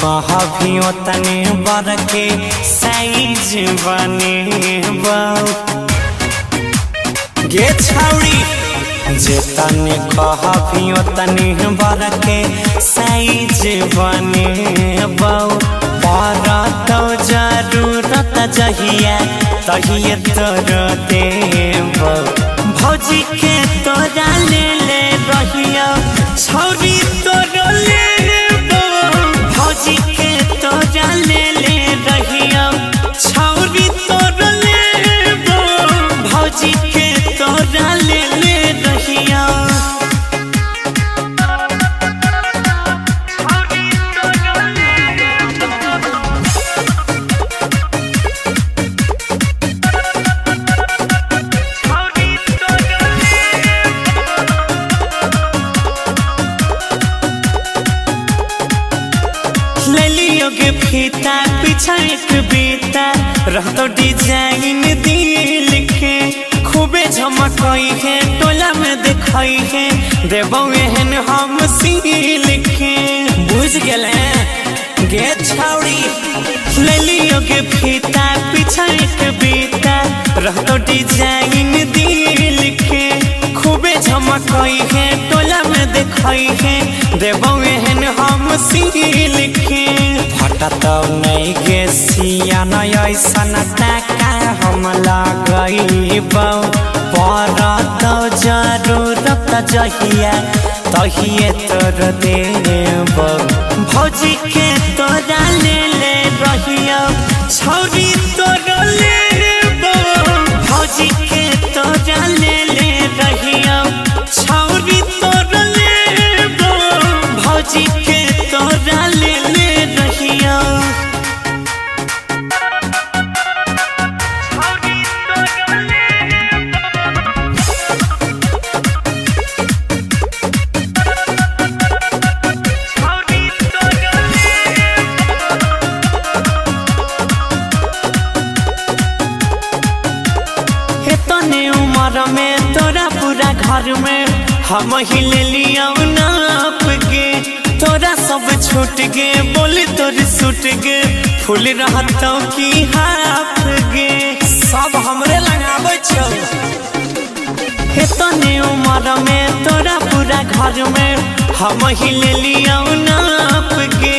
कहभी तने बर के साइज बने गे छौड़ी जेतने कहभी तने बर के साइज बने पर तो जरूरत जहिया तहिए तोर देव भौजी के तोरा ले ले रहिया छौरी तोरा ले भौजी के तोरा ले ले रहिया छौरी तोरा ले भौजी के तोरा ले ले रहिया फीता पीछा एक बीता रहतो डिजाइन दिल के खूबे झमकई है टोला में देखई है देबो एहन हम सील के बुझ गेले गे छौड़ी ले लियो गे फीता पीछा एक बीता रहतो डिजाइन दिल के खूबे झमकई है टोला में देखई है देबो एहन हम सील के तो नहीं गे सिया नहीं ऐसन ताका हम लगब पर तो जरूरत जहिया तहिए तोर देव भौजी के तोरा ले ले रहिया छौरी तोरा ले भौजी के तोरा ले ले रहिया छौरी तोरा ले भौजी के तोरा ले ले रहिया उम्र में तोरा पूरा घर में हम ही ले लिया नाप के तोरा सब छूट गे बोली तोरी सूट गे फूल रहतो की हाफ गे सब हमरे लगाबै छौ हे तने उम्र में तोरा पूरा घर में हम ही ले लिया नाप गे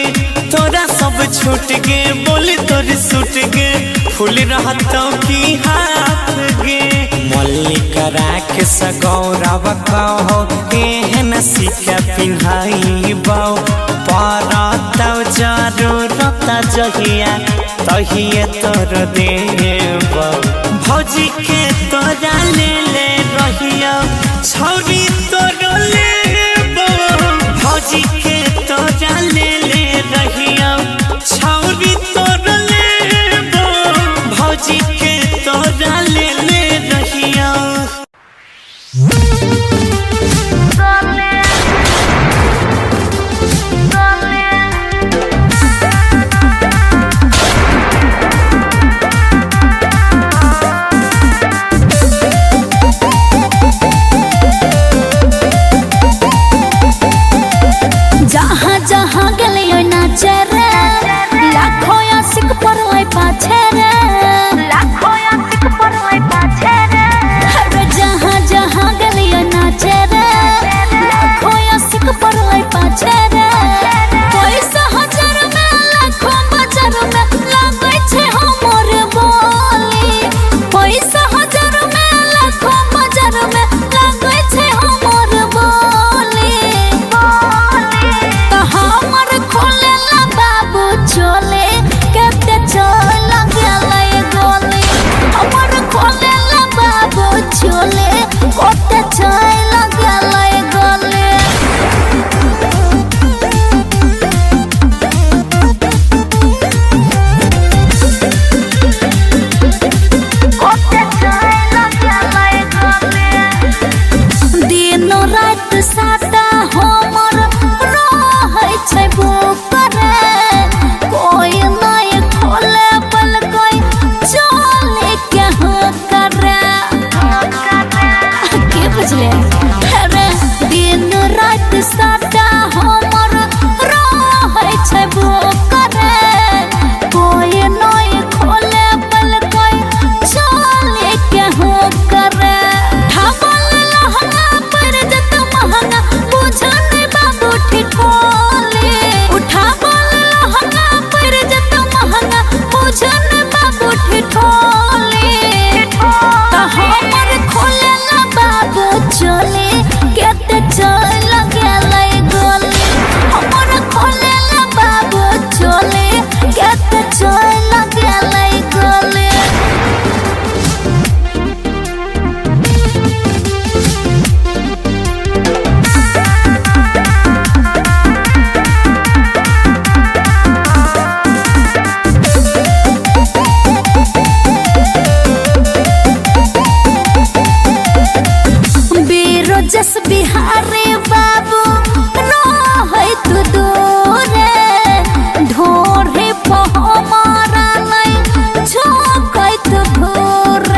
तोरा सब छूट गे बोली तोरी सूट गे फूल रहतो की हाफ गे मल्लिक राख सगौरव कहो एहन सिक्का पिन्हाइबौ पर तो जरूरत जहिया तहिए तोर देव भौजी के तोरा ले ले रहिया छौरी तोरा ले भौजी के तोरा ले ले रहिया छौरी तोरा ले भौजी के तोरा ले ले रहिया जहाँ जहाँ गलियो नाचे रे जस बिहारी बाबू रहे तू दूर ढोरे पर हमारा नहीं झोंकै तू भोर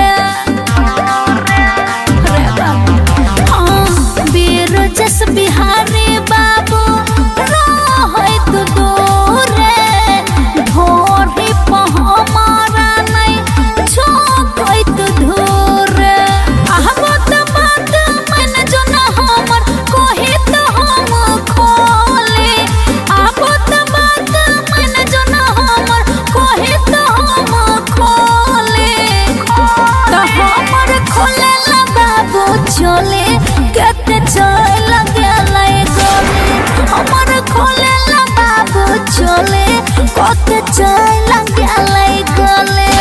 वीर जस बिहारी बाबू रहे तू दूर ढोरे पर हमारा नहीं झोंकै तू धूर चले कते चल गया गोली हमर खोले ला बाबू चले कते चल गया गोली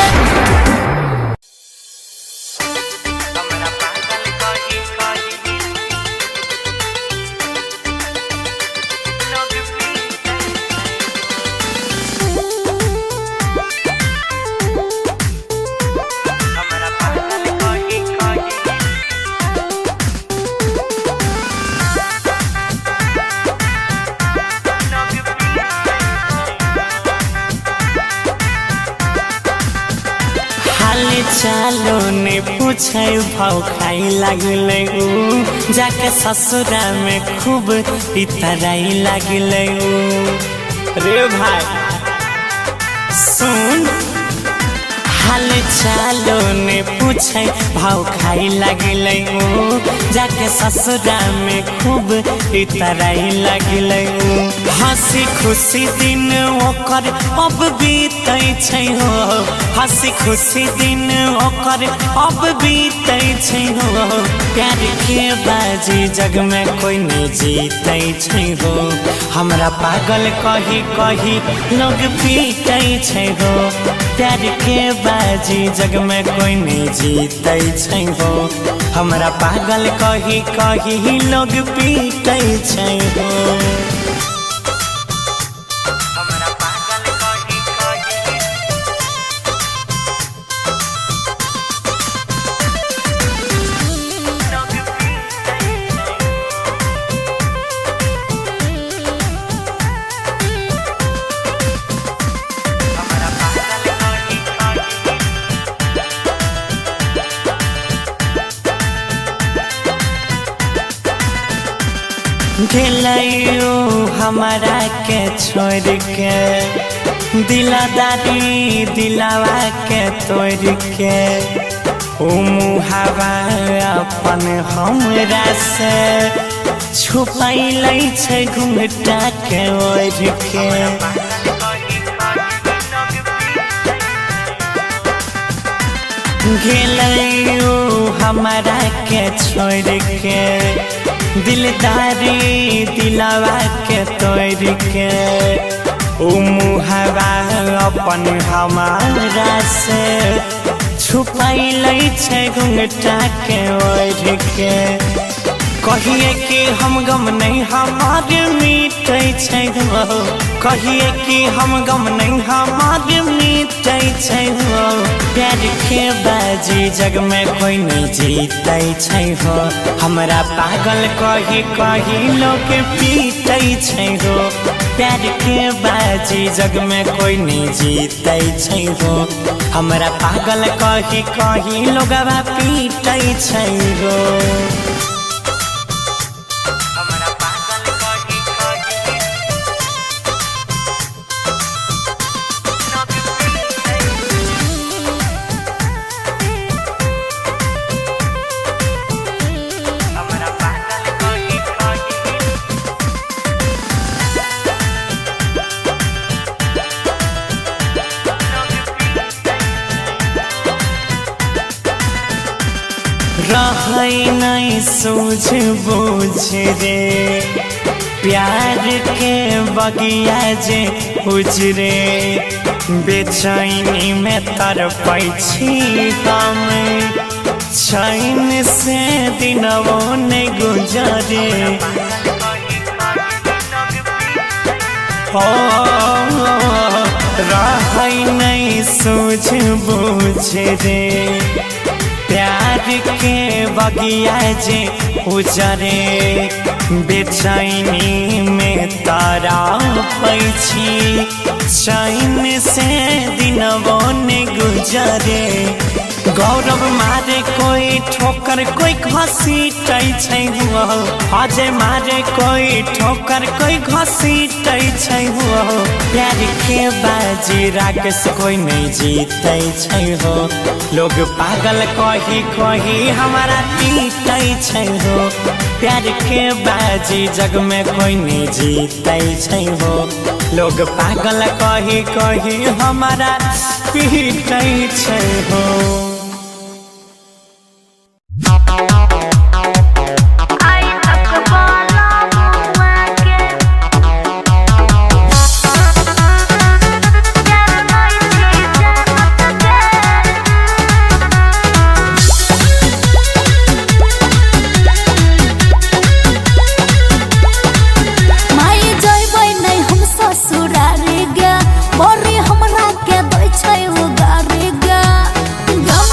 चालो ने पूछे भाव खाई लगले जाके ससुरा में खूब इतराई लगले रे भाई सुन हाल चालो ने पूछे भाव खाई लगले जाके ससुरा में खूब इतराई लगले हंसी खुशी दिन ओकर अब बीतै छै हो हंसी खुशी दिन ओकर अब बीतै छै हो प्यार के बाजी जग में कोई नहीं जीतै छै हो हमरा पागल कही कही लोग पीटै छै हो प्यार के बाजी जग में कोई नहीं जीतै छै हो हमरा पागल कही कही लोग पीटै छै हो गेलैयो हमारा के छोड़ के दिलादारी दिलावा के तोड़ के ओ मुहावा अपन हमरा से छुपाइलै छै घुंघटा के ओढ़ के गेलैयो हमारा के छोड़ के दिलदारी दिलावा के तोड़ के ओ मुहावा अपन हमारा से छुपाइलै छै घुंघटा के ओढ़ के कहिए कि हम गम नहीं हमार मिटै छै हो कहिए कि हम गम नहीं हमार मिटै छै हो प्यार के बाजी जग में कोई नहीं जीतै छै हो हमरा पागल कही कही लोग पीटै छै हो प्यार के बाजी जग में कोई नहीं जीतै छै हो हमरा पागल कही कही लोगवा पीटै छै हो रहै नहीं सूझ बूझ रे प्यार के बगिया जे उजरे बेचैनी में तड़पै छी हम चैन से दिनवो नहीं गुजरे हो रहै नहीं सूझ बूझ रे प्यार प्यार के बगिया जे उजरे बेचैनी में तारा पैछी चैन से दिनवो ने गुजरे गौरव मारे कोई ठोकर कोई घसीटै छै हुआ अजय मारे कोई ठोकर कोई घसीटै छै हुआ प्यार के बाजी राकेश कोई नहीं जीतै छै हो लोग पागल कही कही हमारा पीटै छै हो प्यार के बाजी जग में कोई नहीं जीतै छै हो लोग पागल कही कही हमारा पीटै छै हो। ससुरारी गे बोरी हमरा के दै छै उगारी गे गम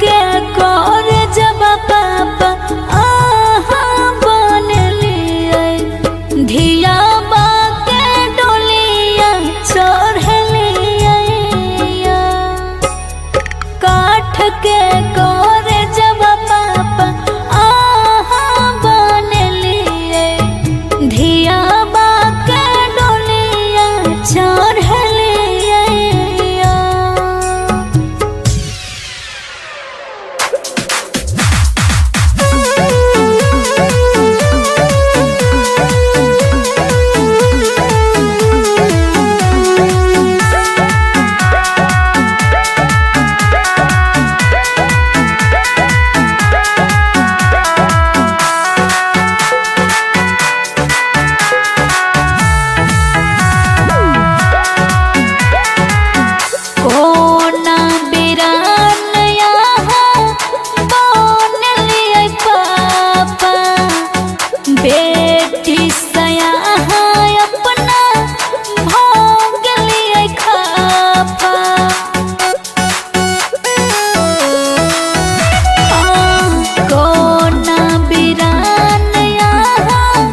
के कर जब पापा आहा बनलिए धिया बाके डोलिया चढ़लिए काठ के कर जब पापा आहा बनलिए धिया बाके डोलिया चढ़लिए कोना बिरान यहाँ बनलिए पापा बेटी सयाहा अपना भोगलिए खापा कोना बिरान यहाँ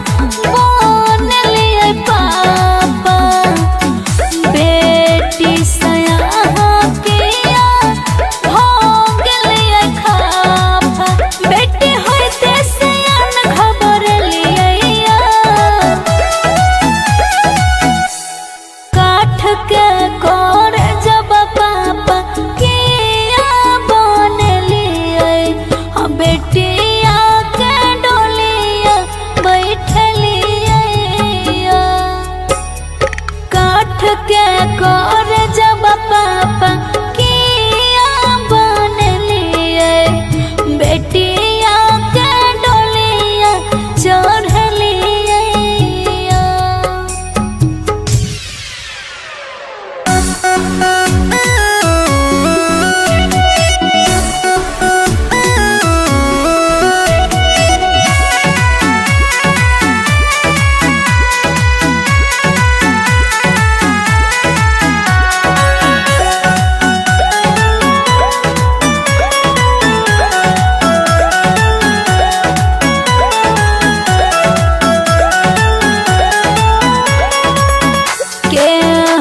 बनलिए पापा बेटी सयाहा किया भोगलिए खापा बेटी होते सयान खबर लिया काठ के कर जब पापा किया बनलिए बेटिया के डोलिया बैठलिए काठ के कर जब पापा किया बनलिए बेटिया के डोलिया चढ़लिए के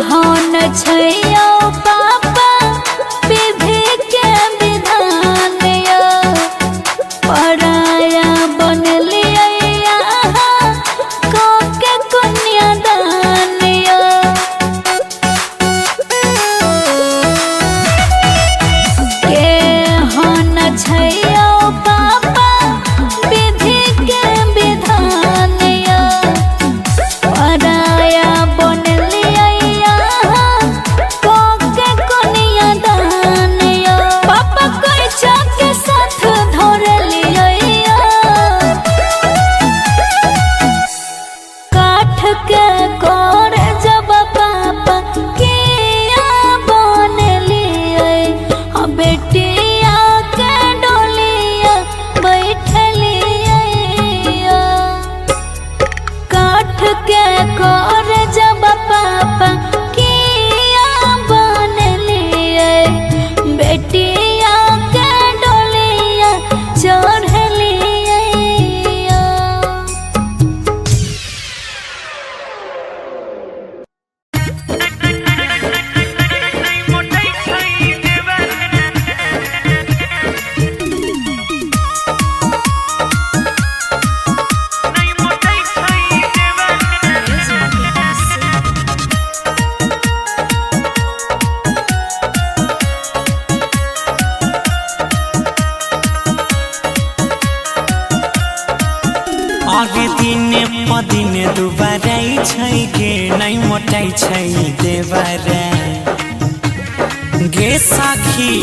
हन छैयो पापा विधि के विधान पराया बनलिए यहाँ के कन्यादान के हन छैयो पापा विधि के विधान पराया बनलिए यहाँ के कन्यादान पापा कैचा के साथ धरलिए काठ के कर जब पापा किया बनलिए बेटिया के डोलिया बैठलिए काठ के कर जब पापा किया बनलिए बेटिया के डोलिया चढ़लिए आगे दिने पदिने दुबारै छै गे नै मोटाइ छै देबारे गे साखी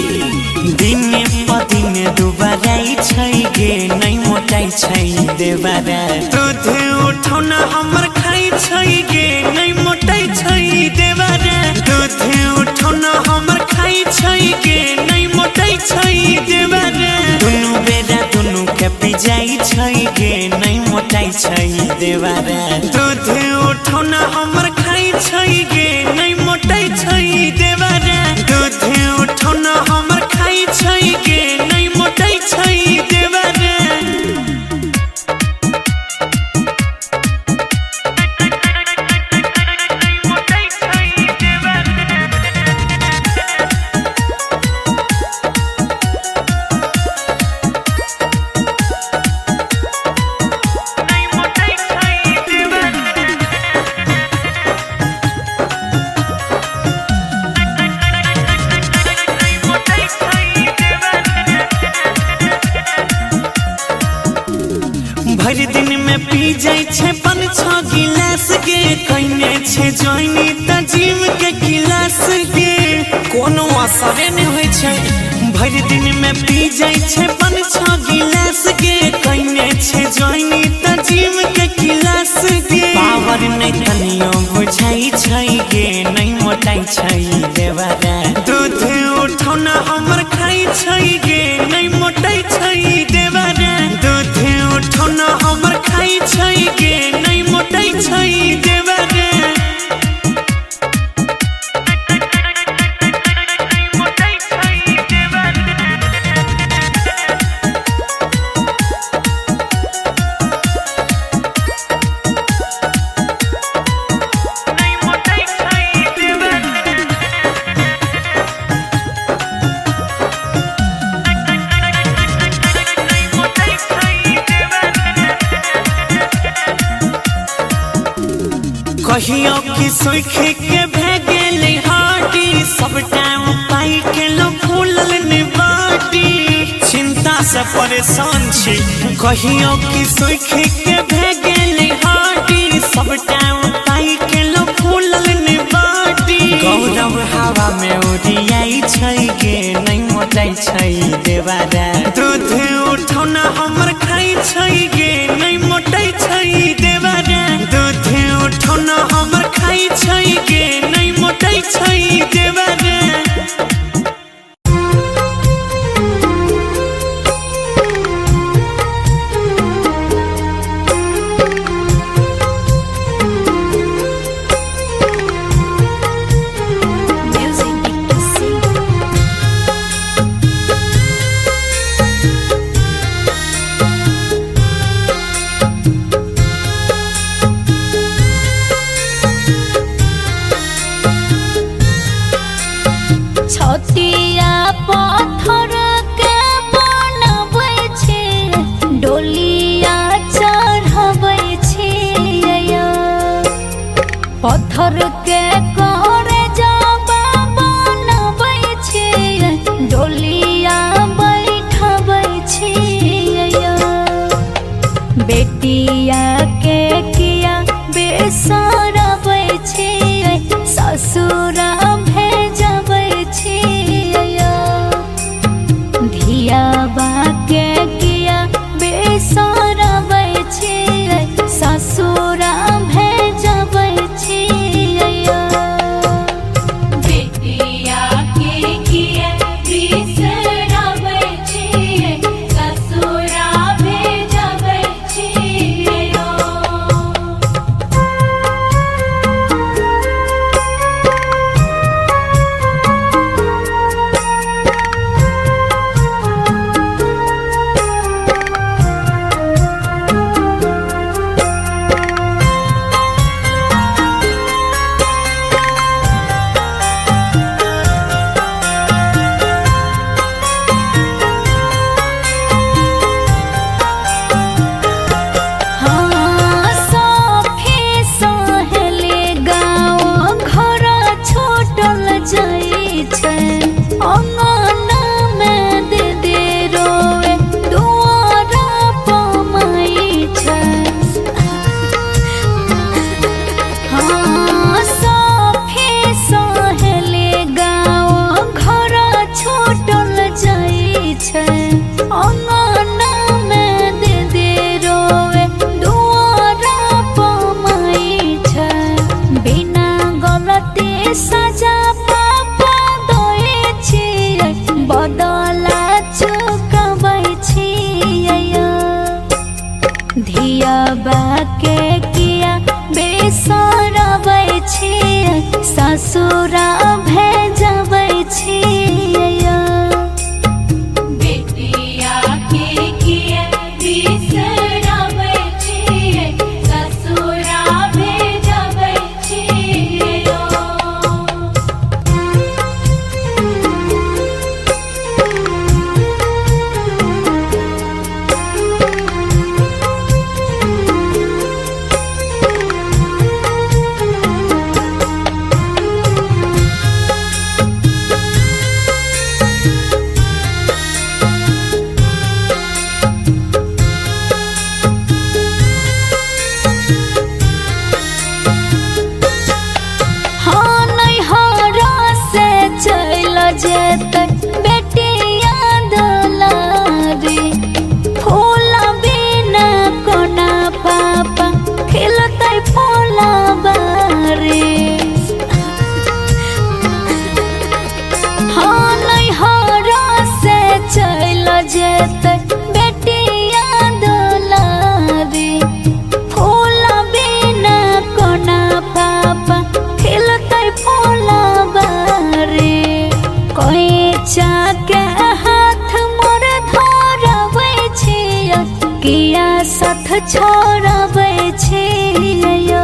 दिने पदिने दुबारै छै गे नै मोटाइ छै देबारे दूध उठौन हमर खाइ छै गे नै मोटाइ छै देबारे दूध उठौन हमर खाइ छै गे नै मोटाइ छै देबारे दुनु बेरा दुनु के पिजाइ छै गे नै मोटाइ छै देबारे दूध उठौन हमर खाइ छै गे नै मोटाइ छै देबारे दूध उठौन हमर खाइ छै गे भर दिन में पी जाए छे 5-6 गिलास के कइने छे जोइनी त जीव के गिलास के कोनो असर नहीं होय छे। भर दिन में पी जाए छे 5-6 गिलास के कइने छे जोइनी त जीव के गिलास के पावर नहीं तनियो बुझाई छै गे नहीं मोटाई छै देवरा दूध उठौना हमर खाई छै गे नहीं मोटाई छै देवरा दूध उठौना हमर खाई छै गे नहीं मोटाई छै देवरा कहियो कि सुख के भेगेले हाटी सब टाइम पाई के लो फूलल निबाटी चिंता से परेशान छी। कहियो कि सुख के भेगेले हाटी सब टाइम पाई के लो फूलल निबाटी गौरव हवा में उड़ियाई छै गे नहीं मोटाई छै देवारा दूध उठौना हमर खाई छै गे नहीं मोटाई छै देवारा दूध उठौना हमर खाई छै गे नहीं मोटाई छै देवारा छतिया पत्थर के बनबै छै डोलिया चढ़बै छै पत्थर के करे जबा बनबै छै डोलिया बैठबै छै बेटिया के किया बेसरबै छै ससुर धियाबा के किया बेसरबै छै ससुर भेजबै छै बेटिया के किया बेसरबै छै ससुर भेजबै छै धियाबा के किया बेसरबै छै ससुर भेजबै छै बेटिया के किया बेसरबै छै ससुर भेजबै छै छोड़बै छियै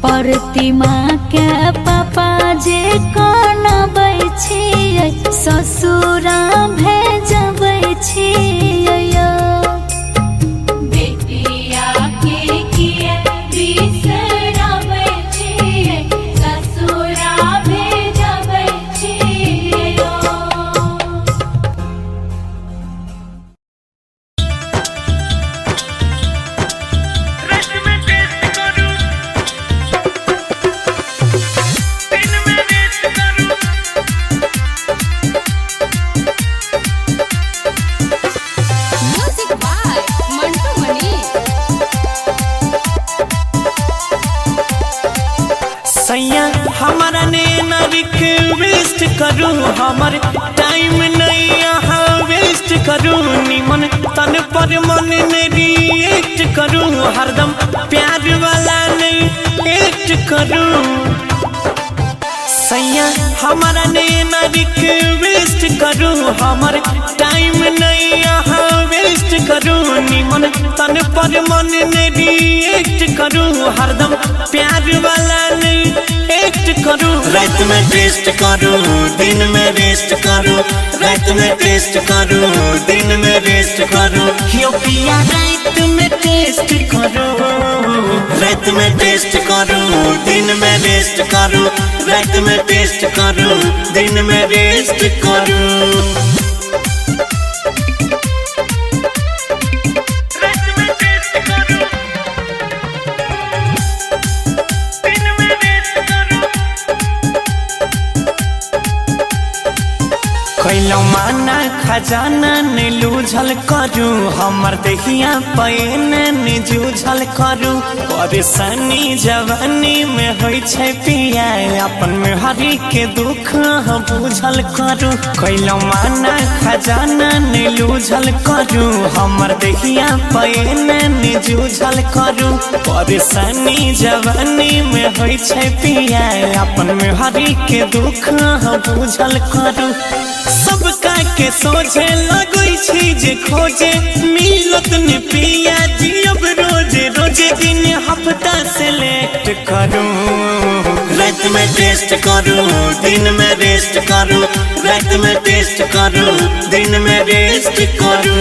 प्रतिमा के पापा जे कनबै छियै ससुरा भेजबै छियै बेटिया के किए बिसरबै छियै ससुरा भेजबै छियै सैया हमारा ने ना रिक्वेस्ट करू हमर टाइम नहीं यहाँ वेस्ट करू निमन तन पर मन ने रिएक्ट करू हरदम प्यार वाला नहीं एक्ट करू सैया हमारा ने ना रिक्वेस्ट करू हमर टाइम नहीं यहाँ वेस्ट करू निमन तन पर मन ने रिएक्ट करू हरदम प्यार वाला नहीं एक्ट करू रात में टेस्ट करू दिन में रेस्ट करू रात में टेस्ट करू दिन में रेस्ट करू यो पिया रात में टेस्ट करू रात में टेस्ट करू दिन में रेस्ट करू रात में टेस्ट करू दिन में रेस्ट करू कैलो माना खजाना ने लूझल करू हमर देहिया पैन ने जूझल करू परेशानी जवानी में होई छै पिया अपन में हरी के दुख बुझल करू कैलो माना खजाना ने लूझल करू हमर देहिया पैन ने जूझल करू परेशानी जवानी में होई छै पिया अपन में हरी के दुख बुझल करू सबका के सोचे लगई छी जे खोजे मिलत ने पिया जी अब रोजे रोजे दिन हफ्ता सेलेक्ट करू रात में टेस्ट करू दिन में रेस्ट करू रात में टेस्ट करू दिन में रेस्ट करू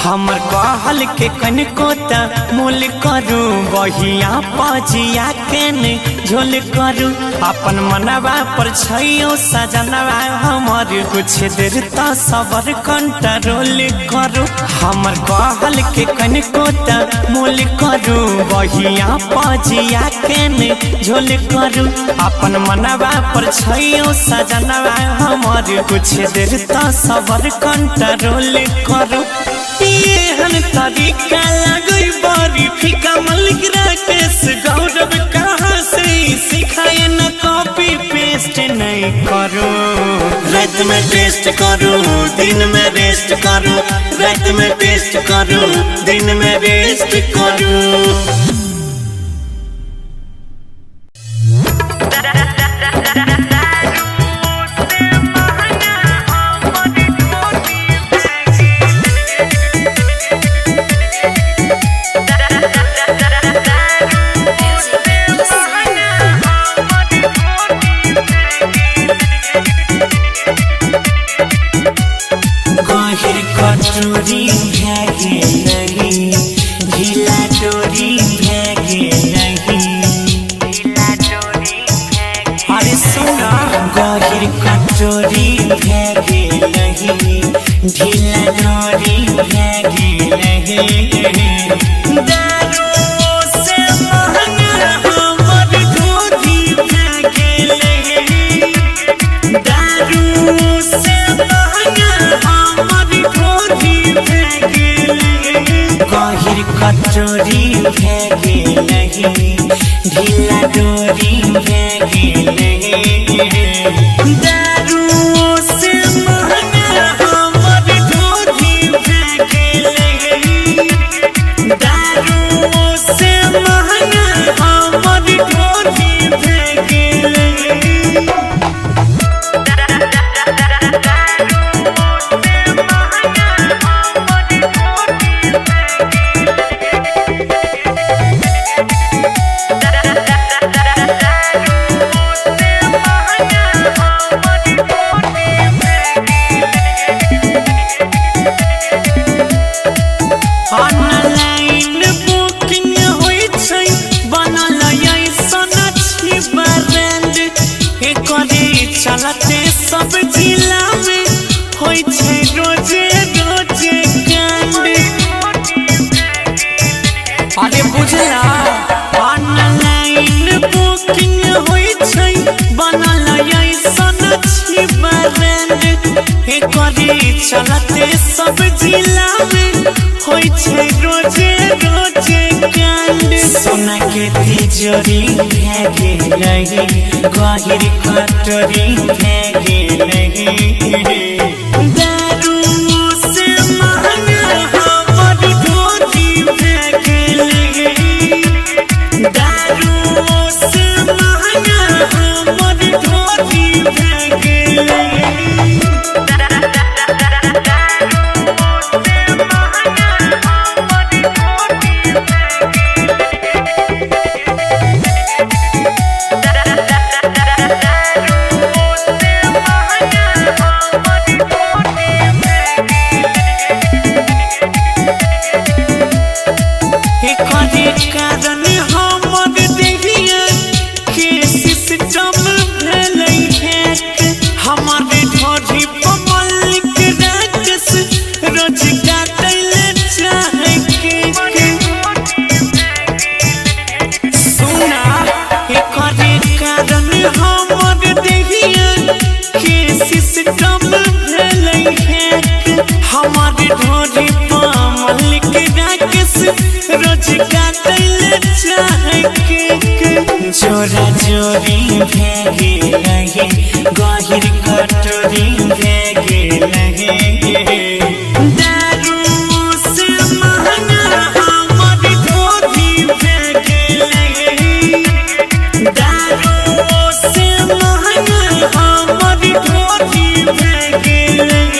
हमर कहल के कनकोता मोल करू बहिया पजिया के ने झोल करू अपन मनवा पर छैयो सजनवा हमर कुछ देर त सबर कंट्रोल करू हमर कहल के कनकोता मोल करू बहिया पजिया के ने झोल करू अपन मनवा पर छैयो सजनवा हमर कुछ देर त सबर कंट्रोल करू एहन तरीका लगई बड़ी फीका मलिक राकेश गौरव कहाँ से सिखाए न कॉपी पेस्ट नहीं करो रात में टेस्ट करू दिन में रेस्ट करू रात में टेस्ट करू दिन में रेस्ट करू कटोरी भागे नहीं ढीला डोरी भागे नहीं अरे सुना गहिर कटोरी भागे नहीं ढीला डोरी भागे नहीं दारू से महंगा हमर दूधी भागे नहीं दारू से महंगा हमर गहिर कटोरी भागे नहीं ढीला डोरी भागे नहीं दारू से महंगा हमर दूधी भागे नहीं दारू होई छै रोजे रोजे कांड। अरे बुझला ऑनलाइन बुकिंग होई छै बनल ऐसन छी ब्रांड। एकरे चलते सब जिला में होई छै रोजे रोजे कांड। सोना के तिजोरी फेंके नहीं गहिर कटोरी फेंके नहीं। दारू से महंगा हमर ढोली फेंके नहीं। दारू से महंगा हमर ढोली फेंके नहीं। कारण हमर देहिया के सिस्टम भेलै हैक। हमर ढोरी पब्लिक राक्षस रोज काटैले चाहे के। सुना एकरे कारण हमर देहिया के सिस्टम भेलै हैक। हमर ढोरी पब्लिक राक्षस रोज काटैले चाहे के। जोरा जोरी भेगे नहीं गहिर कटोरी भेगे नहीं। दारू से महंगा हमर ढोली भेगे नहीं। दारू से महंगा हमर ढोली भेगे नहीं।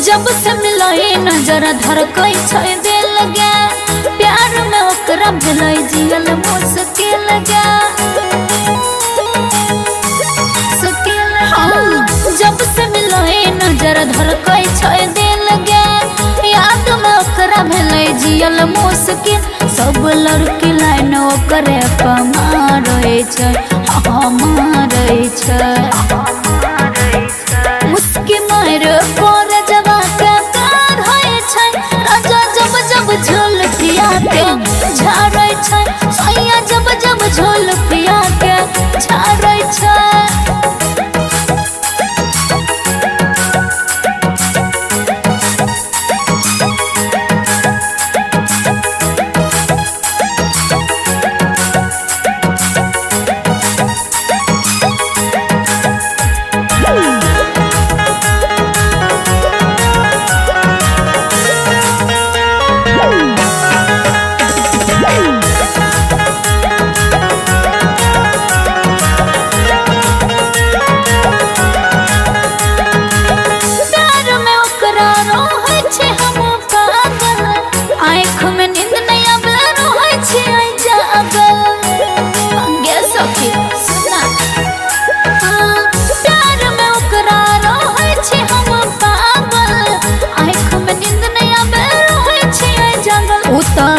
जब से मिलई नजर धड़कै छै दिल गे। प्यार में ओकरा भेलै जियल मुश्किल गे। जब से मिलई नजर धड़कै छै दिल गे। याद में ओकरा भेलै जियल मुश्किल। सब लड़की लाइन ओकरे पर मारै छै मारै छै। मुस्की मार पर जवा के कार होय छै। राजा जब जब झोल पिया के झाड़ै छै। सैया जब जब झोल पिया के झाड़ै छै।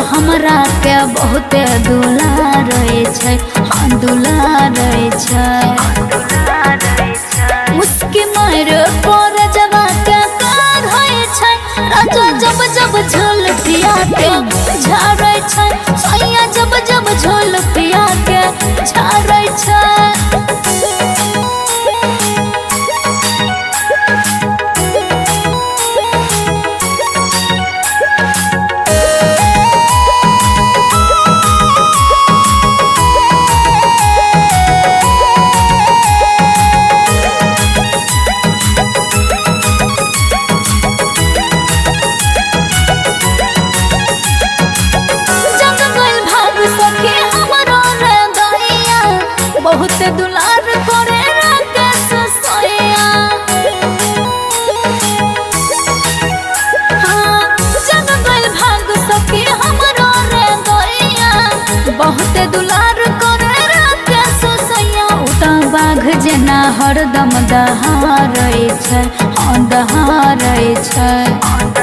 हमरा के बहुते दुलारै छै दुलारै छै। मुस्की मार पर जवा के कार होय छै। राजा जब जब झोल पिया के झाड़ै छै। सैया जब जब झोल पिया के झाड़ै छै। बहुत दुलार करे राकेश सोया। हाँ जग गइल भाग सके गम दहारै छै, हाँ दहारै छै।